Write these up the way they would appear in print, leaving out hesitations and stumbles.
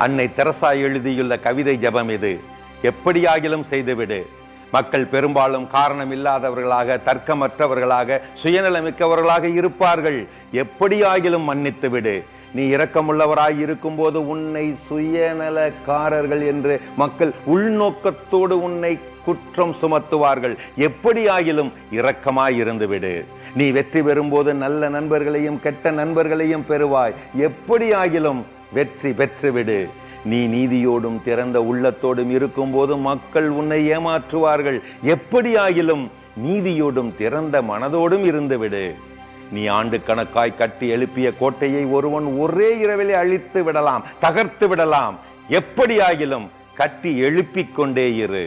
அன்னை தெரசா எழுதியுள்ள கவிதை ஜபம் இது. எப்படியாகிலும் செய்துவிடு. மக்கள் பெரும்பாலும் காரணம் இல்லாதவர்களாக, தர்க்கமற்றவர்களாக, சுயநலமிக்கவர்களாக இருப்பார்கள். எப்படியாகிலும் மன்னித்து விடு. நீ இரக்கமுள்ளவராய் இருக்கும் போது உன்னை சுயநலக்காரர்கள் என்று மக்கள் உள்நோக்கத்தோடு உன்னை குற்றம் சுமத்துவார்கள். எப்படியாகிலும் இரக்கமாய் இருந்துவிடு. நீ வெற்றி பெறும்போது நல்ல நண்பர்களையும் கெட்ட நண்பர்களையும் பெறுவாய். எப்படியாகிலும் வெற்றி பெற்றுவிடு. நீ நீதியோடும் திறந்த உள்ளத்தோடும் இருக்கும் போது மக்கள் உன்னை ஏமாற்றுவார்கள். எப்படியாகிலும் நீதியோடும் திறந்த மனதோடும் இருந்துவிடு. நீ ஆண்டு கணக்காய் கட்டி எழுப்பிய கோட்டையை ஒருவன் ஒரே இரவிலே அழித்து விடலாம், தகர்த்து விடலாம். எப்படியாகிலும் கட்டி எழுப்பிக் கொண்டே இரு.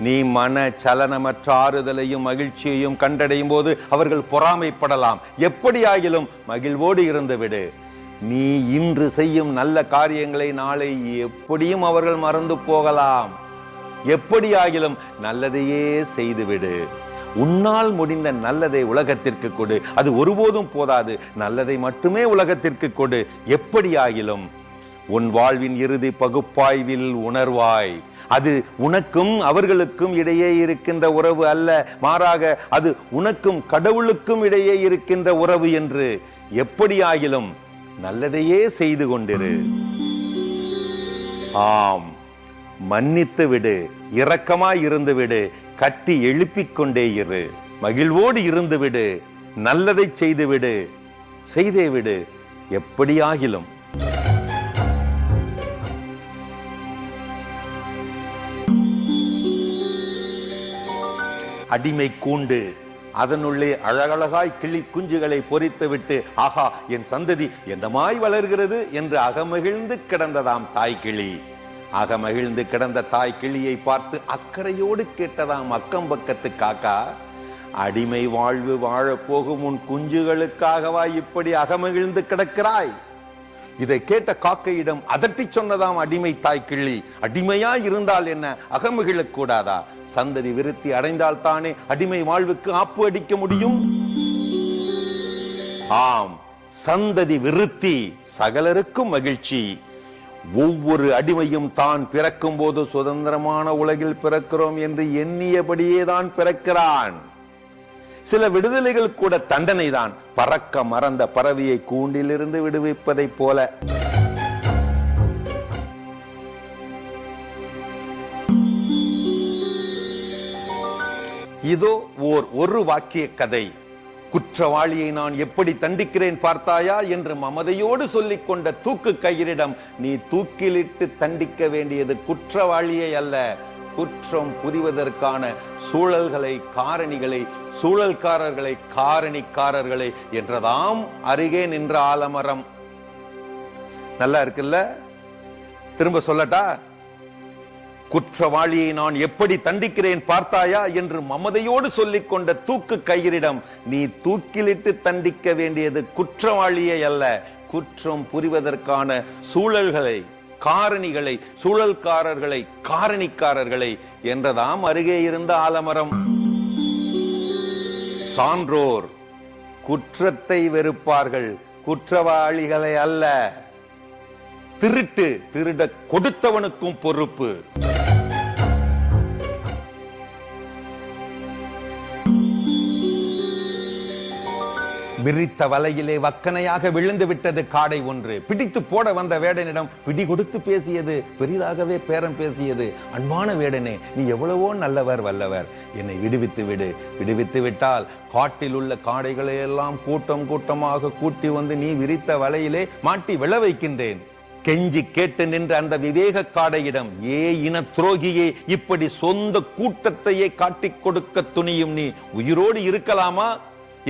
நீ மன சலனமற்ற ஆறுதலையும் மகிழ்ச்சியையும் கண்டடையும் போது அவர்கள் பொறாமைப்படலாம். எப்படியாகிலும் மகிழ்வோடு இருந்துவிடு. நீ இன்று செய்யும் நல்ல காரியங்களை நாளை எப்படியும் அவர்கள் மறந்து போகலாம். எப்படியாகிலும் நல்லதையே செய்துவிடு. உன்னால் முடிந்த நல்லதை உலகத்திற்கு கொடு. அது ஒருபோதும் போதாது. நல்லதை மட்டுமே உலகத்திற்கு கொடு. எப்படியாகிலும் உன் வாழ்வின் இறுதி பகுப்பாய்வில் உணர்வாய். அது உனக்கும் அவர்களுக்கும் இடையே இருக்கின்ற உறவு அல்ல, மாறாக அது உனக்கும் கடவுளுக்கும் இடையே இருக்கின்ற உறவு என்று. எப்படியாகிலும் நல்லதையே செய்து கொண்டிரு. ஆம், மன்னித்து விடு. இரக்கமாய் இருந்து விடு. கட்டி எழுப்பிக் கொண்டே இரு. மகிழ்வோடு இருந்து விடு. நல்லதை செய்து விடு. செய்தே விடு. எப்படியாகிலும். அடிமை கூண்டு, அதனுள்ளே அழகழகாய் கிளி குஞ்சுகளை பொறித்து விட்டு, ஆகா என் சந்ததி என்னமாய் வளர்கிறது என்று அகமகிழ்ந்து கிடந்ததாம் தாய்கிளி. அகமகிழ்ந்து கிடந்த தாய் கிளியை பார்த்து அக்கறையோடு கேட்டதாம் அக்கம் பக்கத்து காக்கா, அடிமை வாழ்வு வாழ போகும் உன் குஞ்சுகளுக்காகவா இப்படி அகமகிழ்ந்து கிடக்கிறாய்? இதை கேட்ட காக்கையிடம் அதட்டி சொன்னதாம் அடிமை தாய் கிளி, அடிமையாய் இருந்தால் என்ன, அகமகிழக் கூடாதா? சந்ததி விருத்தி அடைந்தால் தானே அடிமை வாழ்வுக்கு ஆப்பு அடிக்க முடியும். ஆம், சந்ததி விருத்தி சகலருக்கும் மகிழ்ச்சி. ஒவ்வொரு அடிமையும் தான் பிறக்கும் போது சுதந்திரமான உலகில் பிறக்கிறோம் என்று எண்ணியபடியே தான் பிறக்கிறான். சில விடுதலைகள் கூட தண்டனை தான். பறக்க மறந்த பறவையை கூண்டிலிருந்து விடுவிப்பதை போல. இதோ ஒரு வாக்கிய கதை. குற்றவாளியை நான் எப்படி தண்டிக்கிறேன் பார்த்தாயா என்று மமதையோடு சொல்லிக் கொண்ட தூக்கு கயிறிடம் நீ தூக்கிலிட்டு தண்டிக்க வேண்டியது குற்றவாளியை அல்ல, குற்றம் புரிவதற்கான சூழல்களை, காரணிகளை, சூழல்காரர்களை, காரணிக்காரர்களை என்றதாம் அருகே நின்ற ஆலமரம். நல்லா இருக்குல்ல? திரும்ப சொல்லட்டா? குற்றவாளியை நான் எப்படி தண்டிக்கிறேன் பார்த்தாயா என்று மமதையோடு சொல்லிக் கொண்ட தூக்கு கயிறிடம் நீ தூக்கிலிட்டு தண்டிக்க வேண்டியது குற்றவாளியை அல்ல, குற்றம் புரிவதற்கான சூழல்களை, காரணிகளை, சூழல்காரர்களை, காரணிக்காரர்களை என்றதாம் அருகே இருந்த ஆலமரம். சான்றோர் குற்றத்தை வெறுப்பார்கள், குற்றவாளிகளை அல்ல. திருட கொடுத்தவனுக்கும் பொறுப்பு. விரித்த வலையிலே வக்கனையாக விழுந்து விட்டது காடை ஒன்று. பிடித்து போட வந்த வேடனிடம் பிடி கொடுத்து பேசியது, பெரிதாகவே பேரம் பேசியது. அன்பான வேடனே, நீ எவ்வளவோ நல்லவர், வல்லவர். என்னை விடுவித்து விடு. விடுவித்து விட்டால் காட்டில் உள்ள காடைகளை எல்லாம் கூட்டம் கூட்டமாக கூட்டி வந்து நீ விரித்த வலையிலே மாட்டி விழ வைக்கின்றேன். கெஞ்சி கேட்டு நின்ற அந்த விவேக காடையிடம், ஏ இன துரோகியே, இப்படி சொந்த கூட்டத்தையே காட்டிக் கொடுக்க துணியும் நீ உயிரோடு இருக்கலாமா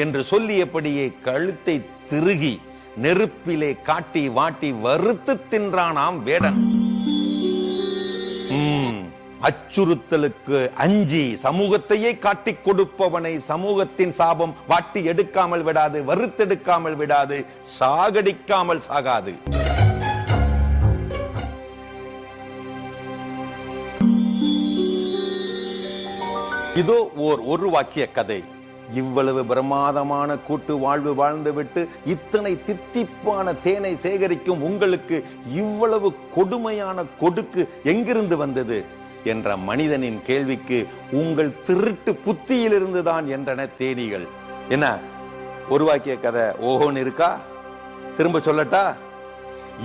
என்று சொல்லியபடியே கழுத்தை திருகி நெருப்பிலே காட்டி வாட்டி வறுத்து தின்றானாம் வேடன். அச்சுறுத்தலுக்கு அஞ்சி சமூகத்தையே காட்டிக் கொடுப்பவனை சமூகத்தின் சாபம் வாட்டி எடுக்காமல் விடாது, வறுத்தெடுக்காமல் விடாது, சாகடிக்காமல் சாகாது. இதோ ஒரு வாக்கிய கதை. இவ்வளவு பிரமாதமான கூட்டு வாழ்வு வாழ்ந்துவிட்டு இத்தனை தித்திப்பான தேனை சேகரிக்கும் உங்களுக்கு இவ்வளவு கொடுமையான கொடுக்கு எங்கிருந்து வந்தது என்ற மனிதனின் கேள்விக்கு உங்கள் திருட்டு புத்தியிலிருந்துதான் என்றன தேனீகள். என்ன உருவாக்கிய கதை ஓஹோன்னு இருக்கா? திரும்ப சொல்லட்டா?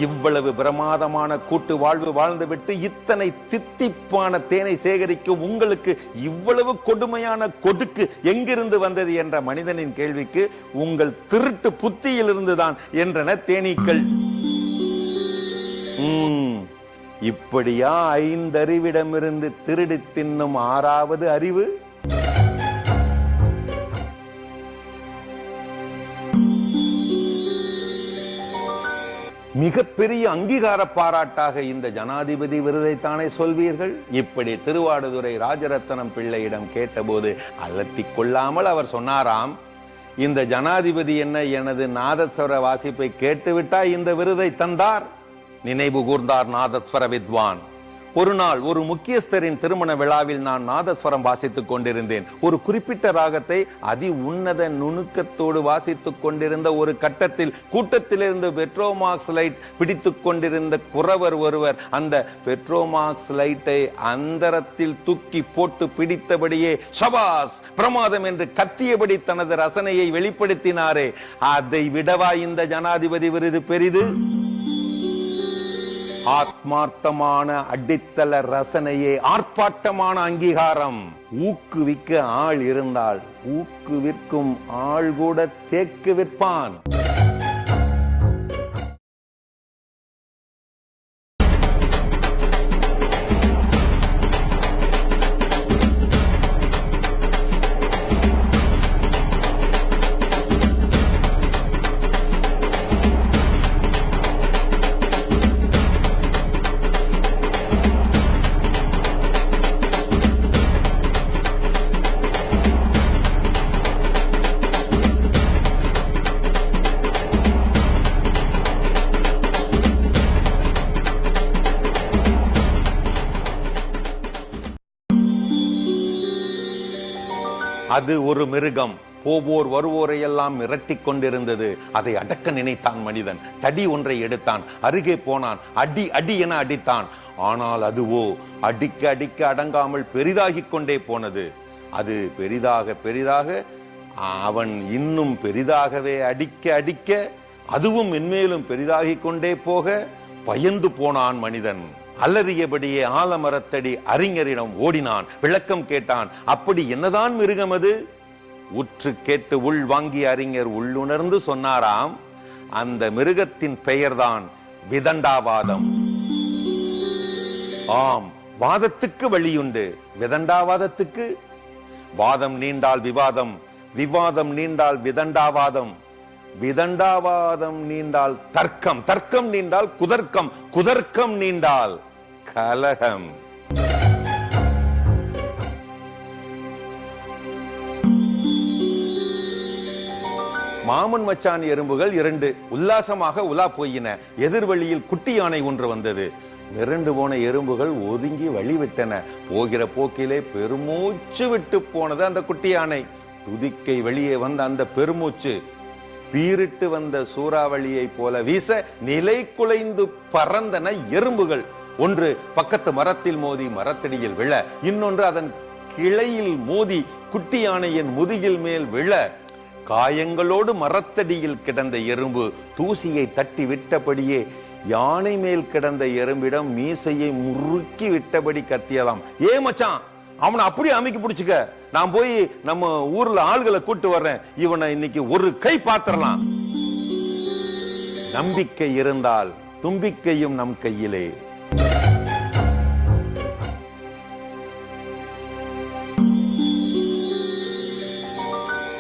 இவ்வளவு பிரமாதமான கூட்டு வாழ்வு வாழ்ந்துவிட்டு இத்தனை தித்திப்பான தேனை சேகரிக்கும் உங்களுக்கு இவ்வளவு கொடுமையான கொடுக்கு எங்கிருந்து வந்தது என்ற மனிதனின் கேள்விக்கு உங்கள் திருட்டு புத்தியிலிருந்துதான் என்றன தேனீக்கள். இப்படியா 5 அறிவிடமிருந்து திருடி தின்னும் 6வது அறிவு? மிகப்பெரிய அங்கீகார பாராட்டாக இந்த ஜனாதிபதி விருதைத்தானே சொல்வீர்கள்? இப்படி திருவாடுதுறை ராஜரத்னம் பிள்ளையிடம் கேட்டபோது அலட்டிக் கொள்ளாமல் அவர் சொன்னாராம், இந்த ஜனாதிபதி என்ன எனது நாதஸ்வர வாசிப்பை கேட்டுவிட்டா இந்த விருதை தந்தார்? நினைவு கூர்ந்தார் நாதஸ்வர வித்வான். ஒரு நாள் ஒரு முக்கியஸ்தரின் திருமண விழாவில் நான் நாதஸ்வரம் வாசித்துக் கொண்டிருந்தேன். ஒரு குறிப்பிட்ட ராகத்தை அதி உன்னத நுணுக்கத்தோடு வாசித்துக் கொண்டிருந்த ஒரு கட்டத்தில் கூட்டத்திலிருந்து பெட்ரோமாக்ஸ் லைட் பிடித்துக் கொண்டிருந்த குறவர் ஒருவர் அந்த பெட்ரோமாக்ஸ் லைட்டை அந்தரத்தில் தூக்கி போட்டு பிடித்தபடியே சபாஸ் பிரமாதம் என்று கத்தியபடி தனது ரசனையை வெளிப்படுத்தினாரே, அதை விடவா இந்த ஜனாதிபதி விருது பெரிது? ஆத்மார்த்தமான அடித்தள ரசனையே ஆர்ப்பாட்டமான அங்கீகாரம். ஊக்குவிக்க ஆள் இருந்தால் ஊக்குவிற்கும் ஆள் கூட தேக்கு விற்பான். அது ஒரு மிருகம். போவோர் வருவோரை எல்லாம் மிரட்டிக் கொண்டிருந்தது. அதை அடக்க நினைத்தான் மனிதன். தடி ஒன்றை எடுத்தான், அருகே போனான், அடி அடி என அடித்தான். ஆனால் அதுவோ அடிக்க அடிக்க அடங்காமல் பெரிதாகிக் கொண்டே போனது. அது பெரிதாக பெரிதாக அவன் இன்னும் பெரிதாகவே அடிக்க அடிக்க அதுவும் மென்மேலும் பெரிதாகிக் கொண்டே போக பயந்து போனான் மனிதன். அலறியபடியே ஆலமரத்தடி அறிஞரிடம் ஓடினான். விளக்கம் கேட்டான். அப்படி என்னதான் மிருகம் அது? உற்று கேட்டு உள் வாங்கிய அறிஞர் உள்ளுணர்ந்து சொன்னாராம், அந்த மிருகத்தின் பெயர்தான் விதண்டாவாதம். ஆம், வாதத்துக்கு வழியுண்டு. விதண்டாவாதத்துக்கு? வாதம் நீண்டால் விவாதம், விவாதம் நீண்டால் விதண்டாவாதம், விதண்டாவாதம் நீண்டால் தர்க்கம், தர்க்கம் நீண்டால் குதர்க்கம், குதர்க்கம் நீண்டால் கலகம். மாமன் மச்சான் எறும்புகள் 2 உல்லாசமாக உலா போயின. எதிர்வழியில் குட்டி யானை ஒன்று வந்தது. மிரண்டு போன எறும்புகள் ஒதுங்கி வழிவிட்டன. போகிற போக்கிலே பெருமூச்சு விட்டு போனது அந்த குட்டி யானை. துதிக்கை வெளியே வந்த அந்த பெருமூச்சு பீரிட்டு வந்த சூறாவளியை போல வீச நிலை குலைந்து பறந்தன எறும்புகள். ஒன்று பக்கத்து மரத்தில் மோதி மரத்தடியில் விழ, இன்னொன்று அதன் கிளையில் மோதி குட்டி யானையின் முதுகில் மேல் விழ. காயங்களோடு மரத்தடியில் கிடந்த எறும்பு தூசியை தட்டி விட்டபடியே யானை மேல் கிடந்த எறும்பிடம் மீசையை முறுக்கி விட்டபடி கத்தியதாம். ஏ மச்சான், அவனை அப்படியே அமைக்கி பிடிச்சுக்க, நான் போய் நம்ம ஊர்ல ஆள்களை கூட்டு வர்றேன், இவனை இன்னைக்கு ஒரு கை பாத்திரலாம். நம்பிக்கை இருந்தால் தும்பிக்கையும் நம் கையிலே.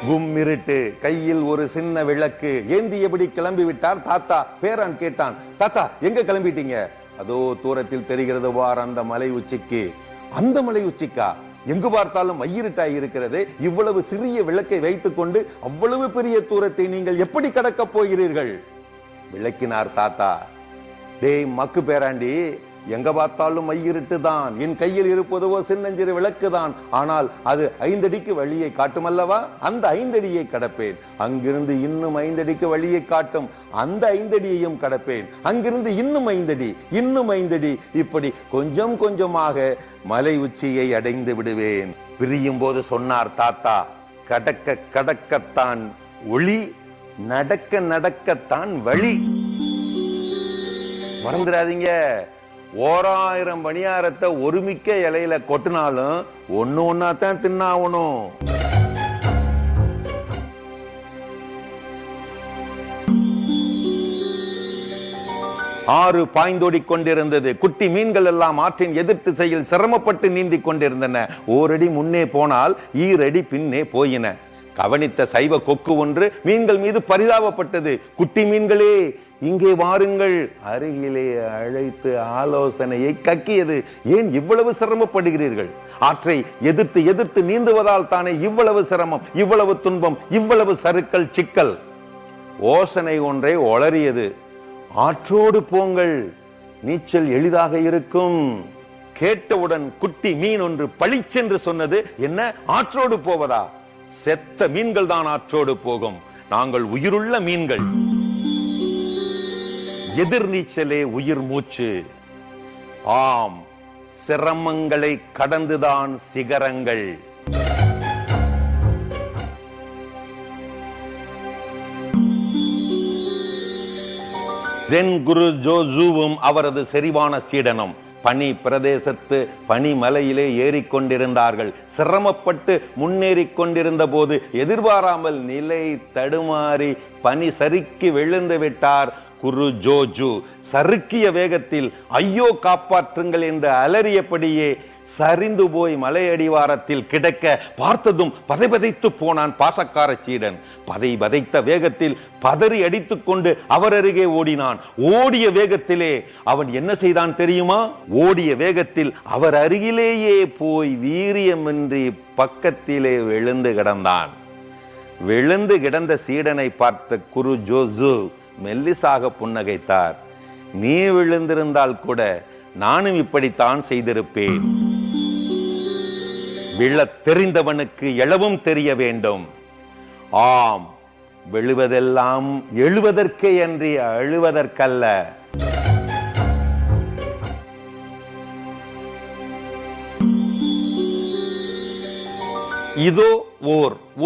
கும்மிருட்டு, கையில் ஒரு சின்ன விளக்கு ஏந்தியபடி கிளம்பி விட்டார் தாத்தா. பேரன் கேட்டான், தாத்தா எங்க கிளம்பிட்டீங்க? அதோ தூரத்தில் தெரிகிறது வார் அந்த மலை உச்சிக்கு. அந்த மலை உச்சிக்கா? எங்கு பார்த்தாலும் மையிருட்டாய் இருக்கிறது. இவ்வளவு சிறிய விளக்கை வைத்துக் கொண்டு அவ்வளவு பெரிய தூரத்தை நீங்கள் எப்படி கடக்க போகிறீர்கள்? விளக்கினார் தாத்தா. டேய் மக்கு பேராண்டி, எங்க பார்த்தாலும் மையிருட்டு தான், என் கையில் இருப்பதுவோ சின்னஞ்சிறு விளக்கு தான், ஆனால் அது 5 அடிக்கு வழியை காட்டும் அல்லவா, அந்த 5 அடியை கடப்பேன். அங்கிருந்து இன்னும் 5 அடிக்கு வழியை காட்டும், அந்த 5 அடியையும் கடப்பேன். அங்கிருந்து இன்னும் 5 அடி, இன்னும் 5 அடி, இப்படி கொஞ்சம் கொஞ்சமாக மலை உச்சியை அடைந்து விடுவேன். பிரியும் போது சொன்னார் தாத்தா, கடக்க கடக்கத்தான் ஒளி, நடக்க நடக்கத்தான் வழி. மறந்துடாதீங்க, 1000 பணியாரத்தை ஒருமிக்க இலையில கொட்டினாலும் ஒண்ணு ஒன்னாத்தான் தின்னாகணும். ஆறு பாய்ந்தோடிக் கொண்டிருந்தது. குட்டி மீன்கள் எல்லாம் ஆற்றின் எதிர் திசையில் சிரமப்பட்டு நீந்தி கொண்டிருந்தன. ஓரடி முன்னே போனால் ஈரடி பின்னே போயின. கவனித்த சைவ கொக்கு ஒன்று மீன்கள் மீது பரிதாபப்பட்டது. குட்டி மீன்களே, இங்கே வாருங்கள், அருகிலே அழைத்து ஆலோசனையை கக்கியது. ஏன் இவ்வளவு சிரமப்படுகிறீர்கள்? ஆற்றை எதிர்த்து எதிர்த்து நீந்துவதால் தானே இவ்வளவு சிரமம், இவ்வளவு துன்பம், இவ்வளவு சறுக்கல் சிக்கல். யோசனை ஒன்றை ஒளறியது. ஆற்றோடு போங்கள், நீச்சல் எளிதாக இருக்கும். கேட்டவுடன் குட்டி மீன் ஒன்று பளிச்சென்று சொன்னது, என்ன, ஆற்றோடு போவதா? செத்த மீன்கள் தான் ஆற்றோடு போகும், நாங்கள் உயிருள்ள மீன்கள். எதிர் நீச்சலே உயிர் மூச்சு. ஆம், சிரமங்களை கடந்துதான் சிகரங்கள். ஜென் குரு ஜோஜுவும் அவரது செறிவான சீடனும் பனி பிரதேசத்து பனிமலையிலே ஏறிக்கொண்டிருந்தார்கள். சிரமப்பட்டு முன்னேறி கொண்டிருந்த போது எதிர்பாராமல் நிலை தடுமாறி பனி சறுக்கி விழுந்து விட்டார் குரு ஜோஜு. சறுக்கிய வேகத்தில் ஐயோ காப்பாற்றுங்கள் என்று அலறியபடியே சரிந்து போய் மலையடிவாரத்தில் கிடக்க பார்த்ததும் பதைபதைத்து போனான் பாசக்கார சீடன். பதைபதைத்த வேகத்தில் பதறி அடித்துக் கொண்டு அவர் அருகே ஓடினான். ஓடிய வேகத்திலே அவன் என்ன செய்தான் தெரியுமா? ஓடிய வேகத்தில் அவர் அருகிலேயே போய் வீரியமின்றி பக்கத்திலே விழுந்து கிடந்தான். விழுந்து கிடந்த சீடனை பார்த்த குரு ஜோஜு மெல்லிசாக புன்னகைத்தார். நீ விழுந்திருந்தால் கூட நானும் இப்படித்தான் செய்திருப்பேன். விழத் தெரிந்தவனுக்கு எழவும் தெரிய வேண்டும். ஆம், விழுவதெல்லாம் எழுவதற்கே அன்றி அழுவதற்கல்ல. இதோ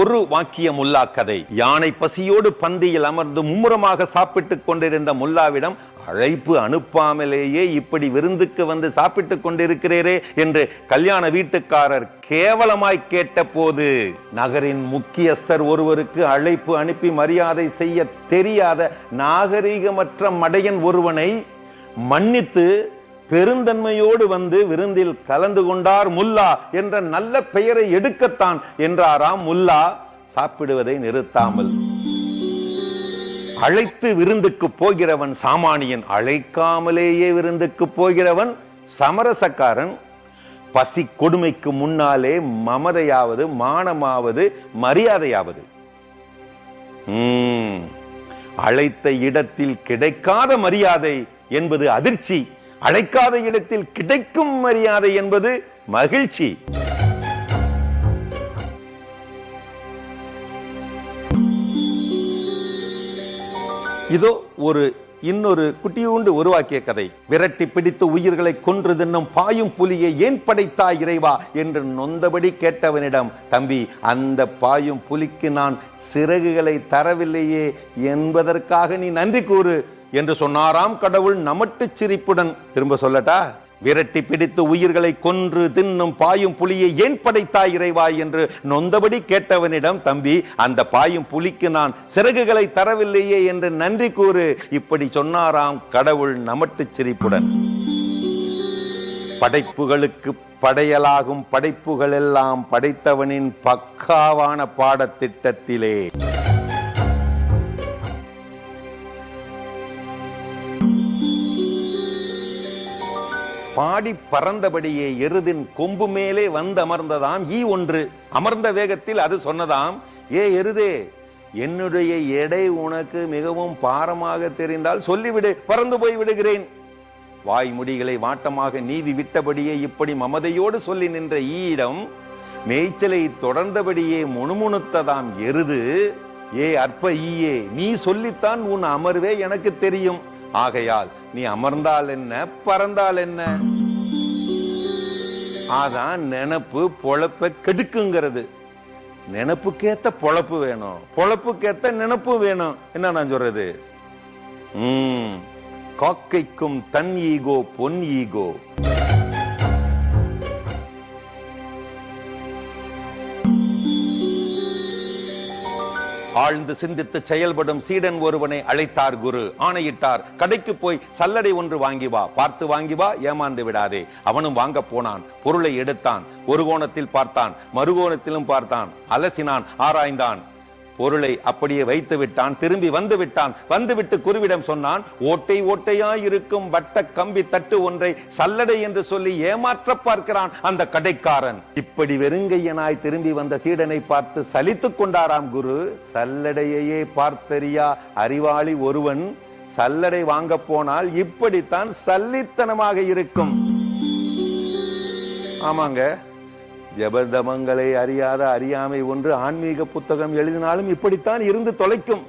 ஒரு வாக்கிய முல்லா கதை. யானை பசியோடு பந்தியில் அமர்ந்து மும்முரமாக சாப்பிட்டுக் கொண்டிருந்த முல்லாவிடம் அழைப்பு அனுப்பாமலேயே இப்படி விருந்துக்கு வந்து சாப்பிட்டுக் கொண்டிருக்கிறீரே என்று கல்யாண வீட்டுக்காரர் கேவலமாய் கேட்ட போது, நகரின் முக்கியஸ்தர் ஒருவருக்கு அழைப்பு அனுப்பி மரியாதை செய்ய தெரியாத நாகரீகமற்ற மடையன் ஒருவனை மன்னித்து பெருந்தன்மையோடு வந்து விருந்தில் கலந்து கொண்டார் முல்லா என்ற நல்ல பெயரை எடுக்கத்தான் என்றாராம் முல்லா, சாப்பிடுவதை நிறுத்தாமல். அழைத்து விருந்துக்கு போகிறவன் சாமானியன், அழைக்காமலேயே விருந்துக்கு போகிறவன் சமரசக்காரன். பசி கொடுமைக்கு முன்னாலே மமதையாவது மானமாவது மரியாதையாவது. அழைத்த இடத்தில் கிடைக்காத மரியாதை என்பது அதிர்ச்சி, அழைக்காத இடத்தில் கிடைக்கும் மரியாதை என்பது மகிழ்ச்சி. இதோ இன்னொரு குட்டியூண்டு உருவாக்கிய கதை. விரட்டி பிடித்து உயிர்களை கொன்று தின்னும் பாயும் புலியை ஏன் படைத்தாய் இறைவா என்று நொந்தபடி கேட்டவனிடம், தம்பி, அந்த பாயும் புலிக்கு நான் சிறகுகளை தரவில்லையே என்பதற்காக நீ நன்றி கூறு என்று சொன்னாராம் கடவுள் நமட்டு சிரிப்புடன். திரும்ப சொல்லட்டா? விரட்டி பிடித்து உயிர்களை கொன்று தின்னும் பாயும் புலியை ஏன் படைத்தாய் இறைவா என்று நொந்தபடி கேட்டவனிடம், தம்பி, அந்த பாயும் புலிக்கு நான் சிறகுகளை தரவில்லையே என்று நன்றி கூறு. இப்படி சொன்னாராம் கடவுள் நமட்டு சிரிப்புடன். படைப்புகளுக்கு படையலாகும் படைப்புகள் எல்லாம் படைத்தவனின் பக்காவான பாடத்திட்டத்திலே. பாடி பறந்தபடியே எருதின் கொம்பு மேலே வந்து அமர்ந்ததாம் ஈ ஒன்று. அமர்ந்த வேகத்தில் அது சொன்னதாம், ஏ எருதே, என்னுடைய எடை உனக்கு மிகவும் பாரமாக தெரிந்தால் சொல்லிவிடு, பறந்து போய் விடுகிறேன். வாய்முடிகளை வாட்டமாக நீவி விட்டபடியே இப்படி மமதையோடு சொல்லி நின்ற ஈயிடம் மேய்ச்சலை தொடர்ந்தபடியே முணுமுணுத்ததாம் எருது, ஏ அற்ப ஈயே, நீ சொல்லித்தான் உன் அமர்வே எனக்கு தெரியும். ஆகையால் நீ அமர்ந்தால் என்ன, பறந்தால் என்ன? அதான் நினப்பு பொழப்ப கெடுக்குங்கிறது. நினப்புக்கேத்த பொழப்பு வேணும், பொழப்புக்கேத்த நினப்பு வேணும். என்ன நான் சொல்றது? காக்கைக்கும் தன் ஈகோ பொன் ஈகோ. ஆழ்ந்து சிந்தித்து செயல்படும் சீடன் ஒருவனை அழைத்தார் குரு. ஆணையிட்டார், கடைக்கு போய் சல்லடை ஒன்று வாங்கி வா, பார்த்து வாங்கி வா, ஏமாந்து விடாதே. அவனும் வாங்க போனான். பொருளை எடுத்தான். ஒரு கோணத்தில் பார்த்தான், மறுகோணத்திலும் பார்த்தான், அலசினான், ஆராய்ந்தான். பொருளை அப்படியே வைத்து விட்டான். திரும்பி வந்து விட்டான். வந்துவிட்டு குருவிடம் சொன்னான், ஓட்டை ஓட்டையாய் இருக்கும் வட்ட கம்பி தட்டு ஒன்றை சல்லடை என்று சொல்லி ஏமாற்ற பார்க்கிறான் அந்த கடைக்காரன். இப்படி வெறுங்கையனாய் திரும்பி வந்த சீடனை பார்த்து சலித்துக் கொண்டாராம் குரு. சல்லடையையே பார்த்தறியா அறிவாளி ஒருவன் சல்லடை வாங்க போனால் இப்படித்தான் சல்லித்தனமாக இருக்கும். ஆமாங்க, ஜபதமங்களை அறியாத அறியாமை ஒன்று ஆன்மீக புத்தகம் எழுதினாலும் இப்படித்தான் இருந்து தொலைக்கும்.